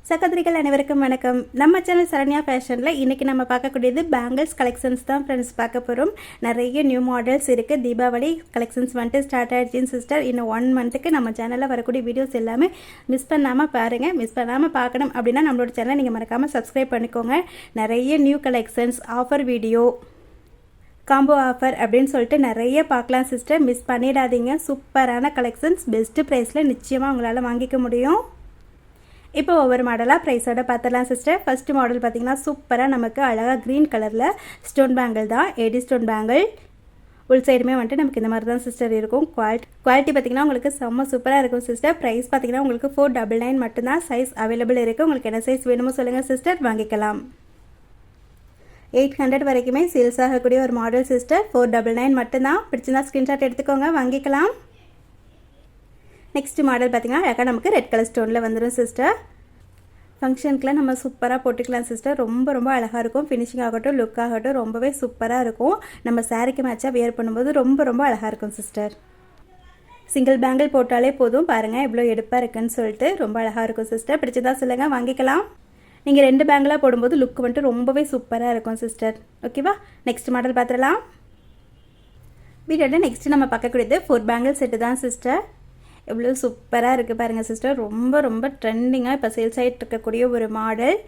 சகோதரிகள் அனைவருக்கும் வணக்கம். நம்ம சேனல் சரண்யா ஃபேஷனில் இன்றைக்கி நம்ம பார்க்கக்கூடியது பேங்கிள்ஸ் கலெக்ஷன்ஸ் தான் ஃப்ரெண்ட்ஸ் பார்க்க போகிறோம். நிறைய நியூ மாடல்ஸ் இருக்குது. தீபாவளி கலெக்ஷன்ஸ் வந்துட்டு ஸ்டார்ட் ஆகிடுச்சின்னு சிஸ்டர். இன்னும் 1 மந்த்துக்கு நம்ம சேனலில் வரக்கூடிய வீடியோஸ் எல்லாமே மிஸ் பண்ணாமல் பாருங்கள். மிஸ் பண்ணாமல் பார்க்கணும் அப்படின்னா நம்மளோட சேனலை நீங்கள் மறக்காமல் சப்ஸ்கிரைப் பண்ணிக்கோங்க. நிறைய new collections, offer video, combo offer அப்படின்னு சொல்லிட்டு நிறைய பார்க்கலாம் சிஸ்டர். மிஸ் பண்ணிடாதீங்க. சூப்பரான கலெக்ஷன்ஸ் பெஸ்ட்டு ப்ரைஸில் நிச்சயமாக உங்களால் வாங்கிக்க முடியும். இப்போ ஒவ்வொரு மாடலாக ப்ரைஸோட பார்த்துடலாம் சிஸ்டர். ஃபஸ்ட்டு மாடல் பார்த்திங்கன்னா சூப்பராக நமக்கு அழகாக க்ரீன் கலரில் ஸ்டோன் பேங்கிள் தான். ஏடி ஸ்டோன் பேங்கிள் உள் சைடுமே வந்துட்டு நமக்கு இந்த மாதிரி தான் சிஸ்டர் இருக்கும். குவாலிட்டி பார்த்திங்கன்னா உங்களுக்கு செம்ம சூப்பராக இருக்கும் சிஸ்டர். ப்ரைஸ் பார்த்திங்கன்னா உங்களுக்கு 499 மட்டும்தான். சைஸ் அவைலபிள் இருக்குது. உங்களுக்கு என்ன சைஸ் வேணுமோ சொல்லுங்கள் சிஸ்டர், வாங்கிக்கலாம். 800 வரைக்குமே சேல்ஸ் ஆகக்கூடிய ஒரு மாடல் சிஸ்டர். 499 மட்டும்தான். பிடிச்சிருந்தா ஸ்க்ரீன்ஷாட் எடுத்துக்கோங்க, வாங்கிக்கலாம். நெக்ஸ்ட் மாடல் பார்த்திங்கன்னா அழகாக நமக்கு ரெட் கலர் ஸ்டோனில் வந்துடும் சிஸ்டர். ஃபங்க்ஷனுக்குலாம் நம்ம சூப்பராக போட்டுக்கலாம் சிஸ்டர். ரொம்ப ரொம்ப அழகாக இருக்கும். ஃபினிஷிங் ஆகட்டும், லுக் ஆகட்டும் ரொம்பவே சூப்பராக இருக்கும். நம்ம சாரிக்கு மேட்சாக வியர் பண்ணும்போது ரொம்ப ரொம்ப அழகாக இருக்கும் சிஸ்டர். சிங்கிள் பேங்கிள் போட்டாலே போதும். பாருங்கள் எவ்வளோ எடுப்பாக இருக்குன்னு சொல்லிட்டு ரொம்ப அழகாக இருக்கும் சிஸ்டர். பிடிச்சதா சொல்லுங்கள், வாங்கிக்கலாம். நீங்கள் 2 பேங்கிளாக போடும்போது லுக் வந்துட்டு ரொம்பவே சூப்பராக இருக்கும் சிஸ்டர். ஓகேவா? நெக்ஸ்ட் மாடல் பார்த்துடலாம். வீடியோட நெக்ஸ்ட்டு நம்ம பார்க்கக்கூடியது 4 பேங்கிள் செட்டு தான் சிஸ்டர். எவ்வளோ சூப்பராக இருக்குது பாருங்கள் சிஸ்டர். ரொம்ப ரொம்ப ட்ரெண்டிங்காக இப்போ சேல்ஸ் ஆகிட்டு இருக்கக்கூடிய ஒரு மாடல்.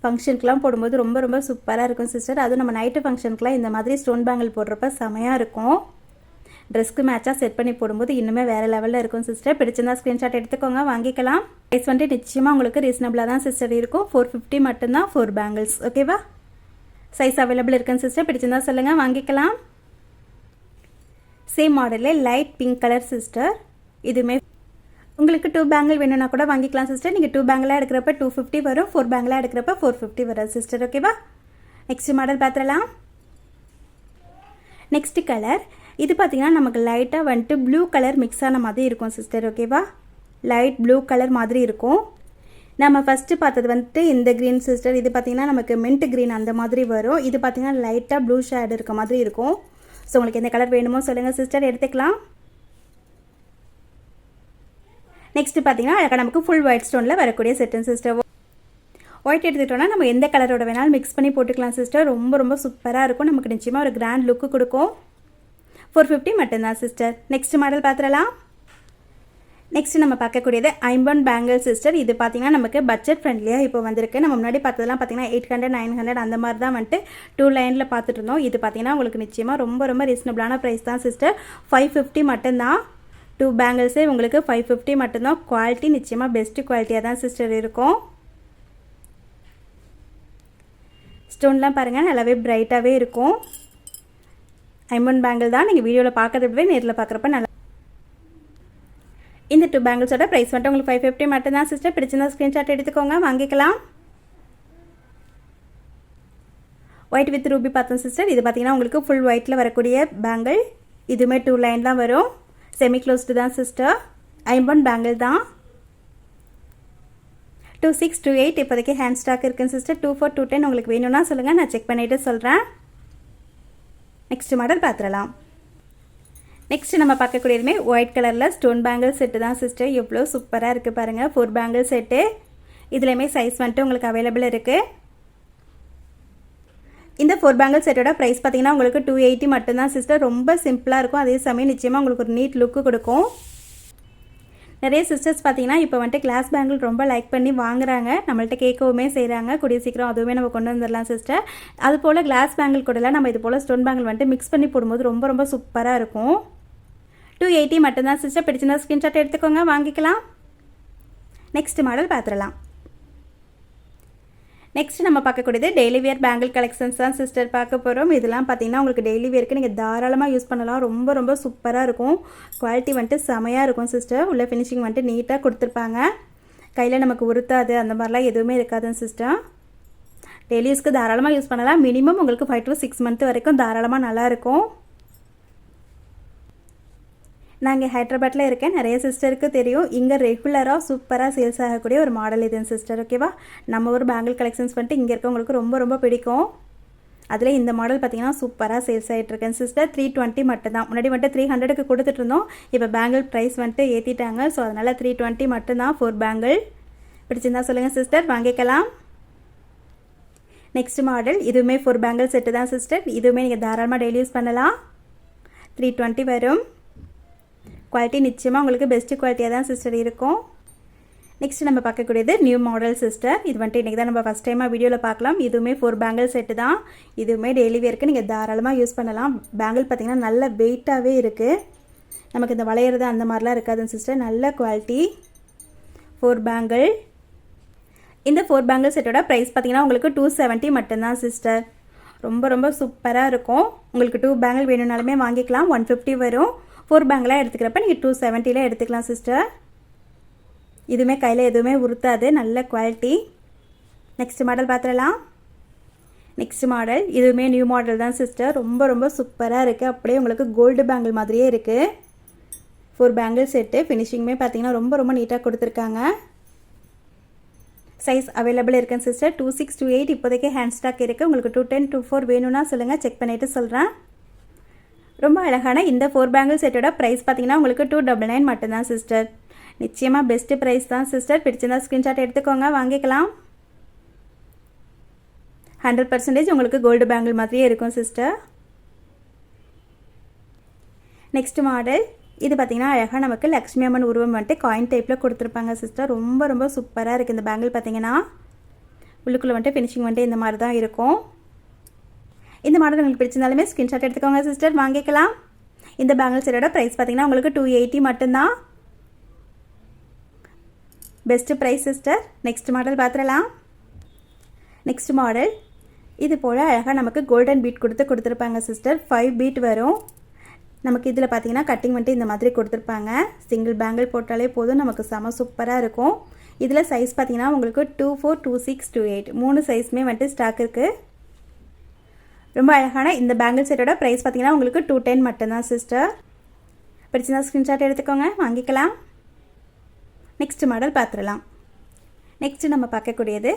ஃபங்க்ஷனுக்குலாம் போடும்போது ரொம்ப ரொம்ப சூப்பராக இருக்கும் சிஸ்டர். அதுவும் நம்ம நைட்டு ஃபங்க்ஷனுக்குலாம் இந்த மாதிரி ஸ்டோன் பேங்கிள் போடுறப்ப செமையாக இருக்கும். ட்ரெஸ்க்கு மேட்சாக செட் பண்ணி போடும்போது இன்னுமே வேறு லெவலில் இருக்கும் சிஸ்டர். பிடிச்சிருந்தா ஸ்க்ரீன்ஷாட் எடுத்துக்கோங்க, வாங்கிக்கலாம். ப்ரைஸ் வந்துட்டு நிச்சயமாக உங்களுக்கு ரீசனபிளாக தான் சிஸ்டர் இருக்கும். 450 மட்டும்தான் 4 பேங்கிள்ஸ். ஓகேவா? சைஸ் அவைலபிள் இருக்குன்னு சிஸ்டர். பிடிச்சிருந்தா சொல்லுங்கள், வாங்கிக்கலாம். சேம் மாடலில் லைட் பிங்க் கலர் சிஸ்டர். இதுவுமே உங்களுக்கு 2 பேங்கிள் வேணும்னா கூட வாங்கிக்கலாம் சிஸ்டர். நீங்கள் 2 பேங்கிளாக எடுக்கிறப்ப 250 வரும். 4 பேங்கிளாக எடுக்கிறப்ப 450 வரும் சிஸ்டர். ஓகேவா? நெக்ஸ்ட் மாடல் பார்த்துடலாம். நெக்ஸ்ட் கலர் இது பார்த்திங்கன்னா நமக்கு லைட்டாக வந்துட்டு ப்ளூ கலர் மிக்ஸ் ஆன மாதிரி இருக்கும் சிஸ்டர். ஓகேவா? லைட் ப்ளூ கலர் மாதிரி இருக்கும். நம்ம ஃபஸ்ட்டு பார்த்தது வந்துட்டு இந்த க்ரீன் சிஸ்டர். இது பார்த்திங்கன்னா நமக்கு மின்ட் க்ரீன் அந்த மாதிரி வரும். இது பார்த்திங்கன்னா லைட்டாக ப்ளூ ஷேடு இருக்க மாதிரி இருக்கும். ஸோ உங்களுக்கு எந்த கலர் வேணுமோ சொல்லுங்கள் சிஸ்டர், எடுத்துக்கலாம். நெக்ஸ்ட்டு பார்த்தீங்கன்னா அழகாக நமக்கு ஃபுல் ஒயிட் ஸ்டோனில் வரக்கூடிய செட்டன் சிஸ்டர். ஒயிட் எடுத்துக்கிட்டோன்னா நம்ம எந்த கலரோட வேணாலும் மிக்ஸ் பண்ணி போட்டுக்கலாம் சிஸ்டர். ரொம்ப ரொம்ப சூப்பராக இருக்கும். நமக்கு நிச்சயமாக ஒரு கிராண்ட் லுக்கு கொடுக்கும். 450 மட்டும்தான் சிஸ்டர். நெக்ஸ்ட் மாடல் பார்த்துடலாம். நெக்ஸ்ட் நம்ம பார்க்கக்கூடியது ஐம்பன் பேங்கிள் சிஸ்டர். இது பார்த்திங்கன்னா நமக்கு பட்ஜெட் ஃப்ரெண்ட்லியாக இப்போ வந்திருக்கு. நம்ம முன்னாடி பார்த்ததெல்லாம் பார்த்திங்கன்னா 800 900 அந்த மாதிரி தான் வந்துட்டு 2 லைனில் பார்த்துட்டு இருந்தோம். இது பார்த்திங்கன்னா உங்களுக்கு நிச்சயமாக ரொம்ப ரொம்ப ரீசனபிளான ப்ரைஸ் தான் சிஸ்டர். 550 மட்டும்தான். 2 பேங்கிள்ஸே உங்களுக்கு 550 மட்டும்தான். குவாலிட்டி நிச்சயமாக பெஸ்ட்டு குவாலிட்டியாக தான் சிஸ்டர் இருக்கும். ஸ்டோன்லாம் பாருங்கள் நல்லாவே பிரைட்டாகவே இருக்கும். ஐம்பன் பேங்கிள் தான். நீங்கள் வீடியோவில் பார்க்கறத விட நேரில் பார்க்குறப்ப நல்லா. இந்த 2 பேங்கிள்ஸோட ப்ரைஸ் வந்துட்டு உங்களுக்கு 550 மட்டும்தான் சிஸ்டர். பிடிச்சிருந்தா ஸ்க்ரீன்ஷாட் எடுத்துக்கோங்க, வாங்கிக்கலாம். ஒயிட் வித் ரூபி பார்த்தோம் சிஸ்டர். இது பார்த்தீங்கன்னா உங்களுக்கு ஃபுல் ஒயிட்டில் வரக்கூடிய பேங்கிள். இதுவுமே 2 லைன் தான் வரும். செமி க்ளோஸ்டு தான் சிஸ்டர். ஐம்பன் பேங்கிள் தான். 26 28 இப்போதைக்கு ஹேண்ட் ஸ்டாக் இருக்குன்னு சிஸ்டர். 24 210 உங்களுக்கு வேணும்னா சொல்லுங்கள், நான் செக் பண்ணிவிட்டு சொல்கிறேன். நெக்ஸ்ட் மாடல் பார்த்துடலாம். நெக்ஸ்ட் நம்ம பார்க்கக்கூடியதுமே ஒயிட் கலரில் ஸ்டோன் பேங்கிள் செட்டு தான் சிஸ்டர். எவ்வளோ சூப்பராக இருக்குது பாருங்கள். 4 பேங்கிள் செட்டு. இதுலேயுமே சைஸ் வந்துட்டு உங்களுக்கு அவைலபிள் இருக்குது. இந்த 4 பேங்கிள் செட்டோட ப்ரைஸ் பார்த்திங்கன்னா உங்களுக்கு 280 மட்டும்தான் சிஸ்டர். ரொம்ப சிம்பிளாக இருக்கும். அதே சமயம் நிச்சயமாக உங்களுக்கு ஒரு நீட் லுக்கு கொடுக்கும். நிறைய சிஸ்டர்ஸ் பார்த்திங்கன்னா இப்போ வந்துட்டு கிளாஸ் பேங்கிள் ரொம்ப லைக் பண்ணி வாங்குறாங்க. நம்மள்ட்ட கேட்கவுமே செய்கிறாங்க. கூடிய சீக்கிரம் அதுவுமே நம்ம கொண்டு வந்துடலாம் சிஸ்டர். அது போல் கிளாஸ் பேங்கிள் கூடலாம் நம்ம இது போல் ஸ்டோன் பேங்கிள் வந்துட்டு மிக்ஸ் பண்ணி போடும்போது ரொம்ப ரொம்ப சூப்பராக இருக்கும். 280 மட்டும்தான் சிஸ்டர். பிடிச்சிருந்தா ஸ்க்ரீன்ஷாட் எடுத்துக்கோங்க, வாங்கிக்கலாம். நெக்ஸ்ட் மாடல் பார்த்துடலாம். நெக்ஸ்ட் நம்ம பார்க்கக்கூடியது டெய்லி வியர் பேங்கிள் கலெக்ஷன்ஸ் தான் சிஸ்டர் பார்க்க போகிறோம். இதெல்லாம் பார்த்தீங்கன்னா உங்களுக்கு டெய்லி வியருக்கு நீங்கள் தாராளமாக யூஸ் பண்ணலாம். ரொம்ப ரொம்ப சூப்பராக இருக்கும். குவாலிட்டி வந்துட்டு செமையாக இருக்கும் சிஸ்டர். உள்ள ஃபினிஷிங் வந்துட்டு நீட்டாக கொடுத்துருப்பாங்க. கையில் நமக்கு உறுத்தாது அந்த மாதிரிலாம் எதுவுமே இருக்காதுன்னு சிஸ்டர். டெய்லி யூஸ்க்கு தாராளமாக யூஸ் பண்ணலாம். மினிமம் உங்களுக்கு 5 to 6 மந்த் வரைக்கும் தாராளமாக நல்லாயிருக்கும். நாங்கள் ஹைதராபாத்தில் இருக்கேன். நிறைய சிஸ்டருக்கு தெரியும். இங்கே ரெகுலராக சூப்பராக சேல்ஸ் ஆகக்கூடிய ஒரு மாடல் இதுன்னு சிஸ்டர். ஓகேவா? நம்ம ஒரு பேங்கிள் கலெக்ஷன்ஸ் வந்துட்டு இங்கே இருக்கவங்களுக்கு ரொம்ப ரொம்ப பிடிக்கும். அதில் இந்த மாடல் பார்த்திங்கன்னா சூப்பராக சேல்ஸ் ஆகிட்டுருக்கேன் சிஸ்டர். 320 மட்டும்தான். முன்னாடி வந்துட்டு 300க்கு கொடுத்துட்ருந்தோம். இப்போ பேங்கிள் ப்ரைஸ் வந்துட்டு ஏற்றிட்டாங்க. ஸோ அதனால் 320 மட்டும்தான் 4 பேங்கிள். பிடிச்சிருந்தா சொல்லுங்கள் சிஸ்டர், வாங்கிக்கலாம். நெக்ஸ்ட் மாடல், இதுவுமே 4 பேங்கிள் செட்டு தான் சிஸ்டர். இதுவுமே நீங்கள் தாராளமாக டெய்லி யூஸ் பண்ணலாம். 320 வரும். குவாலிட்டி நிச்சயமாக உங்களுக்கு பெஸ்ட்டு குவாலிட்டியாக தான் சிஸ்டர் இருக்கும். நெக்ஸ்ட் நம்ம பார்க்கக்கூடியது நியூ மாடல் சிஸ்டர். இது வந்துட்டு இன்றைக்கி தான் நம்ம ஃபஸ்ட் டைமாக வீடியோவில் பார்க்கலாம். இதுவுமே 4 பேங்கிள் செட்டு தான். இதுவுமே டெய்லி வேருக்கு நீங்கள் தாராளமாக யூஸ் பண்ணலாம். பேங்கிள் பார்த்திங்கன்னா நல்ல வெயிட்டாகவே இருக்குது. நமக்கு இந்த வளையிறது அந்த மாதிரிலாம் இருக்காதுங்க சிஸ்டர். நல்ல குவாலிட்டி 4 பேங்கிள். இந்த 4 பேங்கிள் செட்டோட ப்ரைஸ் பார்த்திங்கன்னா உங்களுக்கு 270 மட்டும்தான் சிஸ்டர். ரொம்ப ரொம்ப சூப்பராக இருக்கும். உங்களுக்கு 2 பேங்கிள் வேணும்னாலுமே வாங்கிக்கலாம். 150 வரும். 4 பேங்கிளாக எடுத்துக்கிறப்ப நீங்கள் 270 எடுத்துக்கலாம் சிஸ்டர். இதுவுமே கையில் எதுவுமே உறுத்தாது, நல்ல குவாலிட்டி. நெக்ஸ்ட் மாடல் பார்த்துடலாம். நெக்ஸ்ட் மாடல், இதுவுமே நியூ மாடல் தான் சிஸ்டர். ரொம்ப ரொம்ப சூப்பராக இருக்குது. அப்படியே உங்களுக்கு கோல்டு பேங்கிள் மாதிரியே இருக்குது. 4 பேங்கிள் செட்டு. ஃபினிஷிங்குமே பார்த்தீங்கன்னா ரொம்ப ரொம்ப நீட்டாக கொடுத்துருக்காங்க. சைஸ் அவைலபிள் இருக்குங்க சிஸ்டர். 26, 28 இப்போதைக்கு ஹேண்ட் ஸ்டாக் இருக்குது. உங்களுக்கு 210, 24 வேணும்னா சொல்லுங்கள், செக் பண்ணிவிட்டு சொல்கிறேன். ரொம்ப அழகான இந்த 4 பேங்கிள் செட்டோட ப்ரைஸ் பார்த்தீங்கன்னா உங்களுக்கு 299 மட்டும்தான் சிஸ்டர். நிச்சயமாக பெஸ்ட்டு ப்ரைஸ் தான் சிஸ்டர். பிடிச்சிருந்தா ஸ்க்ரீன்ஷாட் எடுத்துக்கோங்க, வாங்கிக்கலாம். 100% உங்களுக்கு கோல்டு பேங்கிள் மாதிரியே இருக்கும் சிஸ்டர். நெக்ஸ்ட் மாடல், இது பார்த்திங்கன்னா அழகாக நமக்கு லக்ஷ்மி அம்மன் உருவம் வந்துட்டு காயின் டைப்பில் கொடுத்துருப்பாங்க சிஸ்டர். ரொம்ப ரொம்ப சூப்பராக இருக்குது இந்த பேங்கிள். பார்த்திங்கன்னா உள்ளுக்குள்ளே வந்துட்டு ஃபினிஷிங் வந்துட்டு இந்த மாதிரி தான் இருக்கும். இந்த மாடல் உங்களுக்கு பிடிச்சிருந்தாலுமே ஸ்க்ரீன்ஷாட் எடுத்துக்கோங்க சிஸ்டர், வாங்கிக்கலாம். இந்த பேங்கிள் செட்டோட ப்ரைஸ் பார்த்திங்கன்னா உங்களுக்கு 280 மட்டும்தான். Best price sister. Next model பார்த்துடலாம். நெக்ஸ்ட் மாடல், இது போல் அழகாக நமக்கு கோல்டன் பீட் கொடுத்துருப்பாங்க சிஸ்டர். 5 பீட் வரும். நமக்கு இதில் பார்த்தீங்கன்னா கட்டிங் வந்துட்டு இந்த மாதிரி கொடுத்துருப்பாங்க. சிங்கிள் பேங்கிள் போட்டாலே போதும், நமக்கு செம சூப்பராக இருக்கும். இதில் சைஸ் பார்த்தீங்கன்னா உங்களுக்கு 24, 26, 28 3 சைஸுமே வந்துட்டு ஸ்டாக் இருக்குது. ரொம்ப அழகான இந்த பேங்கிள் செட்டோட ப்ரைஸ் பார்த்தீங்கன்னா உங்களுக்கு 210 மட்டும்தான் சிஸ்டர். பிடிச்சிருந்தா ஸ்க்ரீன்ஷாட் எடுத்துக்கோங்க, வாங்கிக்கலாம். நெக்ஸ்ட் மாடல் பார்த்துடலாம். நெக்ஸ்ட்டு நம்ம பார்க்கக்கூடியது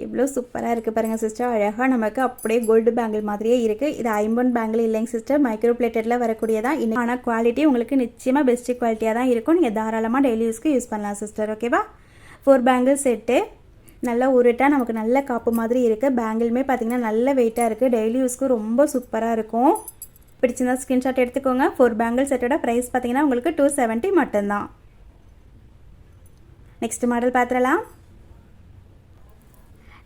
இவ்வளோ சூப்பராக இருக்குது பாருங்கள் சிஸ்டர். அழகாக நமக்கு அப்படியே கோல்டு பேங்கிள் மாதிரியே இருக்குது. இது ஐம்பொன் பேங்கிள் இல்லைங்க சிஸ்டர், மைக்ரோ பிளேட்டடில் வரக்கூடியதான். இன்னும் ஆனால் குவாலிட்டி உங்களுக்கு நிச்சயமாக பெஸ்ட்டு குவாலிட்டியாக தான் இருக்கும். நீங்கள் தாராளமாக டெய்லி யூஸ்க்கு யூஸ் பண்ணலாம் சிஸ்டர். ஓகேவா? 4 பேங்கிள் செட்டு நல்லா உருட்டாக நமக்கு நல்ல காப்பு மாதிரி இருக்குது. பேங்கிளுமே பார்த்திங்கன்னா நல்ல வெயிட்டாக இருக்குது. டெய்லி யூஸ்க்கு ரொம்ப சூப்பராக இருக்கும். பிடிச்சிருந்தா ஸ்க்ரீன்ஷாட் எடுத்துக்கோங்க. 4 பேங்கிள் செட்டோட ப்ரைஸ் பார்த்திங்கன்னா உங்களுக்கு 270 மட்டும்தான். நெக்ஸ்ட் மாடல் பார்த்துடலாம்.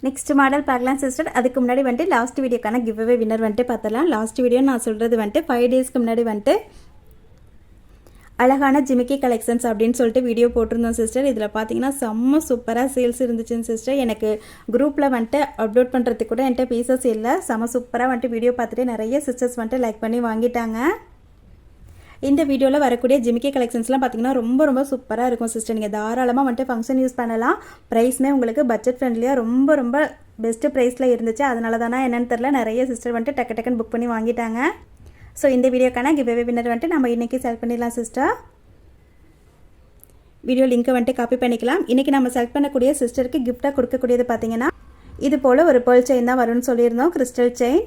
நெக்ஸ்ட் மாடல் பார்க்கலாம் சிஸ்டர். அதுக்கு முன்னாடி வந்துட்டு லாஸ்ட் வீடியோக்கான கிவ்அவே வின்னர் வந்துட்டு பார்த்துடலாம். லாஸ்ட் வீடியோ நான் சொல்கிறது வந்துட்டு 5 டேஸ்க்கு முன்னாடி வந்துட்டு அழகான ஜிமிக்கி கலெக்ஷன்ஸ் அப்படின்னு சொல்லிட்டு வீடியோ போட்டிருந்தோம் சிஸ்டர். இதில் பார்த்தீங்கன்னா செம்ம சூப்பராக சேல்ஸ் இருந்துச்சுன்னு சிஸ்டர். எனக்கு குரூப்பில் வந்துட்டு அப்லோட் பண்ணுறதுக்கு கூட என்கிட்ட பீசஸ் இல்லை. செம்ம சூப்பராக வந்துட்டு வீடியோ பார்த்துட்டு நிறைய சிஸ்டர்ஸ் வந்துட்டு லைக் பண்ணி வாங்கிட்டாங்க. இந்த வீடியோவில் வரக்கூடிய ஜிமிக்கி கலெக்ஷன்ஸ்லாம் பார்த்திங்கன்னா ரொம்ப ரொம்ப சூப்பராக இருக்கும் சிஸ்டர். நீங்கள் தாராளமாக வந்துட்டு ஃபங்க்ஷன் யூஸ் பண்ணலாம். ப்ரைஸுமே உங்களுக்கு பட்ஜெட் ஃப்ரெண்ட்லியாக ரொம்ப ரொம்ப பெஸ்ட்டு ப்ரைஸில் இருந்துச்சு. அதனால தானே என்னென்னு தெரில, நிறைய சிஸ்டர் வந்துட்டு டக்குன்னு புக் பண்ணி வாங்கிட்டாங்க. ஸோ இந்த வீடியோக்கான கிவ்அவே வின்னர் வந்துட்டு நம்ம இன்றைக்கி செலக்ட் பண்ணிடலாம் சிஸ்டர். வீடியோ லிங்க்கை வந்துட்டு காப்பி பண்ணிக்கலாம். இன்றைக்கி நம்ம செலக்ட் பண்ணக்கூடிய சிஸ்டருக்கு கிஃப்ட்டாக கொடுக்கக்கூடியது பார்த்திங்கன்னா இது போல் ஒரு பேர்ல் செயின் தான் வரும்னு சொல்லியிருந்தோம், கிறிஸ்டல் செயின்.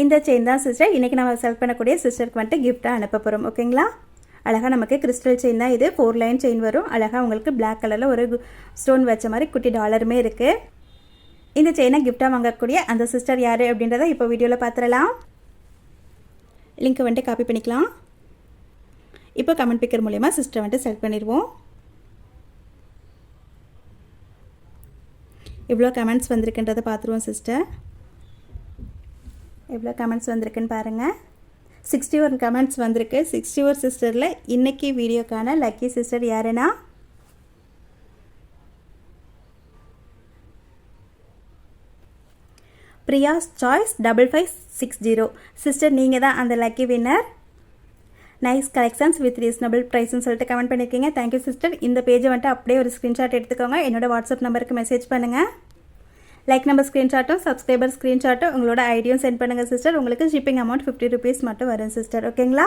இந்த செயின் தான் சிஸ்டர் இன்றைக்கி நம்ம செலக்ட் பண்ணக்கூடிய சிஸ்டருக்கு வந்துட்டு கிஃப்ட்டாக அனுப்ப போகிறோம். ஓகேங்களா? அழகாக நமக்கு கிறிஸ்டல் செயின் தான் இது. 4 லைன் செயின் வரும். அழகாக உங்களுக்கு பிளாக் கலரில் ஒரு ஸ்டோன் வச்ச மாதிரி குட்டி டாலருமே இருக்குது. இந்த செயினை கிஃப்ட்டாக வாங்கக்கூடிய அந்த சிஸ்டர் யார் அப்படின்றத இப்போ வீடியோவில் பார்த்துடலாம். லிங்க்கை வந்துட்டு காப்பி பண்ணிக்கலாம். இப்போ கமெண்ட் பிக்கர் மூலயமா சிஸ்டர் வந்துட்டு செலக்ட் பண்ணிடுவோம். இவ்வளோ கமெண்ட்ஸ் வந்திருக்குன்றதை பார்த்துருவோம் சிஸ்டர். எவ்வளோ கமெண்ட்ஸ் வந்திருக்குன்னு பாருங்கள். 61 கமெண்ட்ஸ் வந்திருக்கு. 61 சிஸ்டரில் இன்றைக்கி வீடியோக்கான லக்கி சிஸ்டர் யாருன்னா பிரியாஸ் சாய்ஸ் 5560 சிஸ்டர். நீங்கள் தான் அந்த lucky winner. Nice collections with reasonable ப்ரைஸ்ன்னு சொல்லிட்டு கமெண்ட் பண்ணியிருக்கீங்க. Thank you sister. இந்த பேஜை வந்துட்டு அப்படியே ஒரு ஸ்க்ரீன்ஷாட் எடுத்துக்கோங்க. என்னோடய வாட்ஸ்அப் நம்பருக்கு மெசேஜ் பண்ணுங்கள். லைக் நம்பர் ஸ்க்ரீன்ஷாட்டும் சப்ஸ்கிரைபர் ஸ்க்ரீன்ஷாட்டும் உங்களோட ஐடியும் சென்ட் பண்ணுங்கள் சிஸ்டர். உங்களுக்கு ஷிப்பிங் அமௌண்ட் 50 rupees மட்டும் வரும் சிஸ்டர். ஓகேங்களா?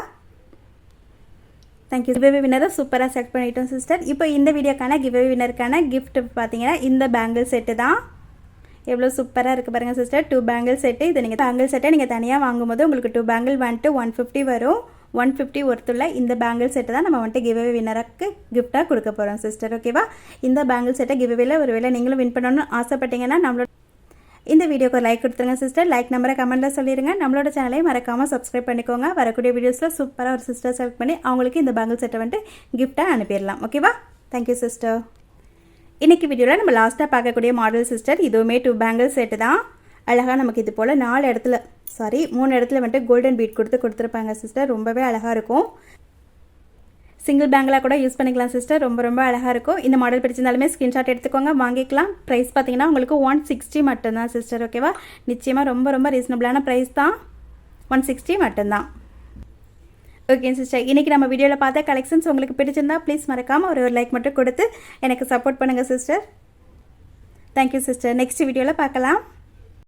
தேங்க்யூ. கிவ்அவே வின்னரை சூப்பராக செலக்ட் பண்ணிட்டோம் சிஸ்டர். இப்போ இந்த வீடியோக்கான கிவ்அவே வின்னருக்கான கிஃப்ட் பார்த்தீங்கன்னா இந்த பேங்கிள் செட்டு தான். எவ்வளோ சூப்பராக இருக்குது பாருங்கள் சிஸ்டர். 2 bangle set. இது நீங்கள் பேங்கிள் செட்டை நீங்கள் தனியாக வாங்கும்போது உங்களுக்கு 2 பேங்கிள் வந்துட்டு 150 வரும். 150 ஒர்த்துள்ள இந்த பேங்கிள் செட்டை தான் நம்ம வந்துட்டு கிவ்அவே வின்னருக்கு கிஃப்ட்டாக கொடுக்க போகிறோம் சிஸ்டர். ஓகேவா? இந்த பேங்கிள் செட்டை கிவ்அவேல ஒருவேளை நீங்களும் வின் பண்ணணும்னு ஆசைப்பட்டீங்கன்னா நம்மளோட இந்த வீடியோக்கு ஒரு லைக் கொடுத்துருங்க சிஸ்டர். லைக் நம்பரை கமெண்ட்டில் சொல்லிடுங்க. நம்மளோட சேனலையும் மறக்காமல் சப்ஸ்கிரைப் பண்ணிக்கோங்க. வரக்கூடிய வீடியோஸில் சூப்பராக ஒரு சிஸ்டர் செலக்ட் பண்ணி அவங்களுக்கு இந்த பேங்கிள் செட்டை வந்துட்டு கிஃப்ட்டாக அனுப்பிடலாம். ஓகேவா? Thank you sister. இன்றைக்கி வீடியோவில் நம்ம லாஸ்ட்டாக பார்க்கக்கூடிய மாடல் சிஸ்டர், இதுவுமே 2 பேங்கிள் செட்டு தான். அழகாக நமக்கு இது போல் 3 இடத்துல வந்துட்டு கோல்டன் பீட் கொடுத்துருப்பாங்க சிஸ்டர். ரொம்பவே அழகாக இருக்கும். சிங்கிள் பேங்கிளாக கூட யூஸ் பண்ணிக்கலாம் சிஸ்டர். ரொம்ப அழகாக இருக்கும். இந்த மாடல் பிடிச்சிருந்தாலுமே ஸ்க்ரீன்ஷாட் எடுத்துக்கோங்க, வாங்கிக்கலாம். ப்ரைஸ் பார்த்தீங்கன்னா உங்களுக்கு 160 மட்டும்தான் சிஸ்டர். ஓகேவா? நிச்சயமாக ரொம்ப ரீசனபிளான ப்ரைஸ் தான். 160 மட்டும்தான். ஓகே சிஸ்டர், இன்றைக்கி நம்ம வீடியோவில் பார்த்த கலெக்ஷன்ஸ் உங்களுக்கு பிடிச்சிருந்தா ப்ளீஸ் மறக்காமல் ஒரு லைக் மட்டும் கொடுத்து எனக்கு சப்போர்ட் பண்ணுங்கள் சிஸ்டர். Thank you sister. நெக்ஸ்ட் வீடியோவில் பார்க்கலாம்.